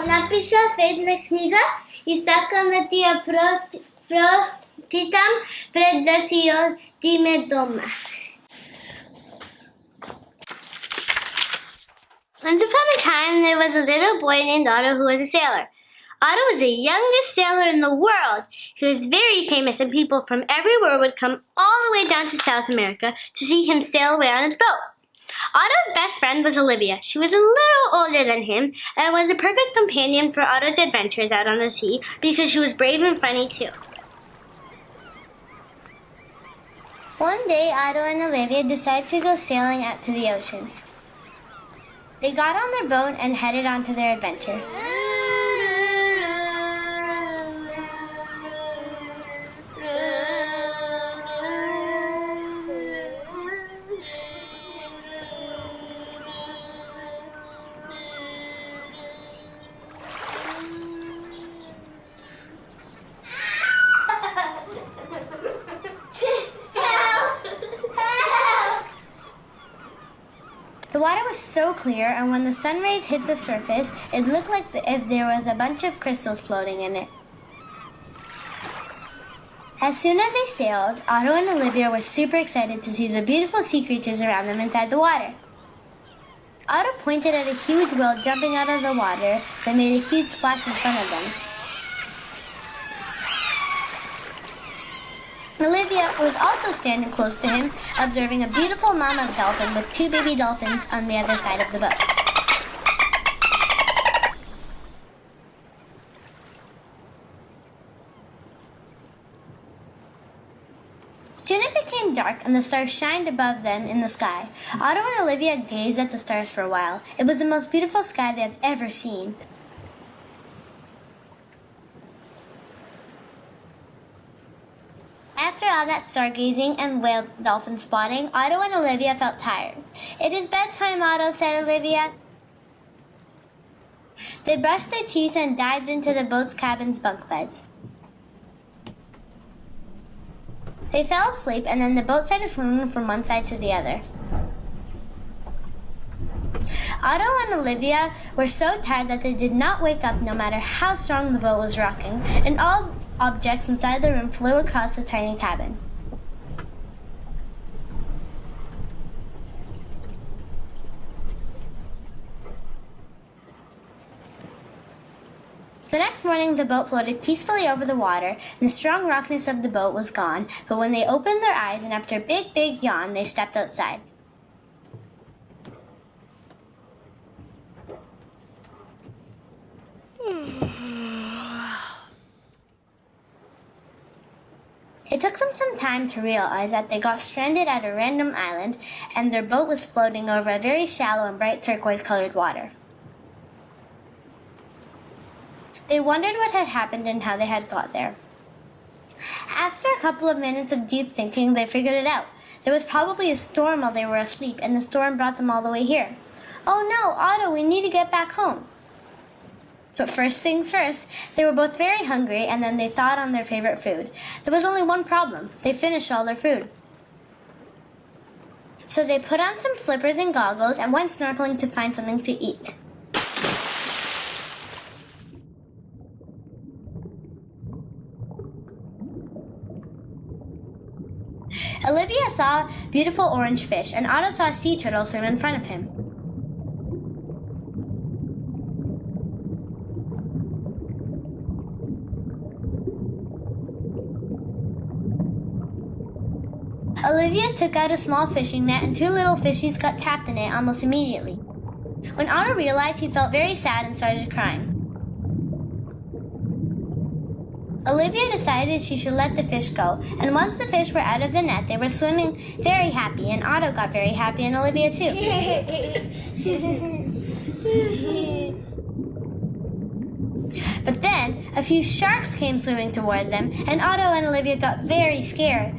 Написав една книга и сакам да ти ја прочитам пред да си одиме дома. Once upon a time, there was a little boy named Otto who was a sailor. Otto was the youngest sailor in the world. He was very famous, and people from everywhere would come all the way down to South America to see him sail away on his boat. Otto's best friend was Olivia. She was a little older than him and was a perfect companion for Otto's adventures out on the sea because she was brave and funny too. One day, Otto and Olivia decided to go sailing out to the ocean. They got on their boat and headed on to their adventure. The water was so clear, and when the sun rays hit the surface, it looked like if there was a bunch of crystals floating in it. As soon as they sailed, Otto and Olivia were super excited to see the beautiful sea creatures around them inside the water. Otto pointed at a huge whale jumping out of the water that made a huge splash in front of them. Olivia was also standing close to him, observing a beautiful mama dolphin with two baby dolphins on the other side of the boat. Soon it became dark and the stars shined above them in the sky. Otto and Olivia gazed at the stars for a while. It was the most beautiful sky they have ever seen. After all that stargazing and whale dolphin spotting, Otto and Olivia felt tired. "It is bedtime, Otto," said Olivia. They brushed their teeth and dived into the boat's cabin's bunk beds. They fell asleep, and then the boat started swimming from one side to the other. Otto and Olivia were so tired that they did not wake up no matter how strong the boat was rocking, and all objects inside the room flew across the tiny cabin. The next morning, the boat floated peacefully over the water, and the strong rockness of the boat was gone, but when they opened their eyes and after a big yawn, they stepped outside. It took them some time to realize that they got stranded at a random island and their boat was floating over a very shallow and bright turquoise-colored water. They wondered what had happened and how they had got there. After a couple of minutes of deep thinking, they figured it out. There was probably a storm while they were asleep, and the storm brought them all the way here. "Oh no, Otto, we need to get back home." But first things first, they were both very hungry, and then they thought on their favorite food. There was only one problem. They finished all their food. So they put on some flippers and goggles and went snorkeling to find something to eat. Olivia saw beautiful orange fish, and Otto saw a sea turtle swim in front of him. Olivia took out a small fishing net and two little fishies got trapped in it almost immediately. When Otto realized, he felt very sad and started crying. Olivia decided she should let the fish go, and once the fish were out of the net, they were swimming very happy, and Otto got very happy, and Olivia too. But then, a few sharks came swimming toward them, and Otto and Olivia got very scared.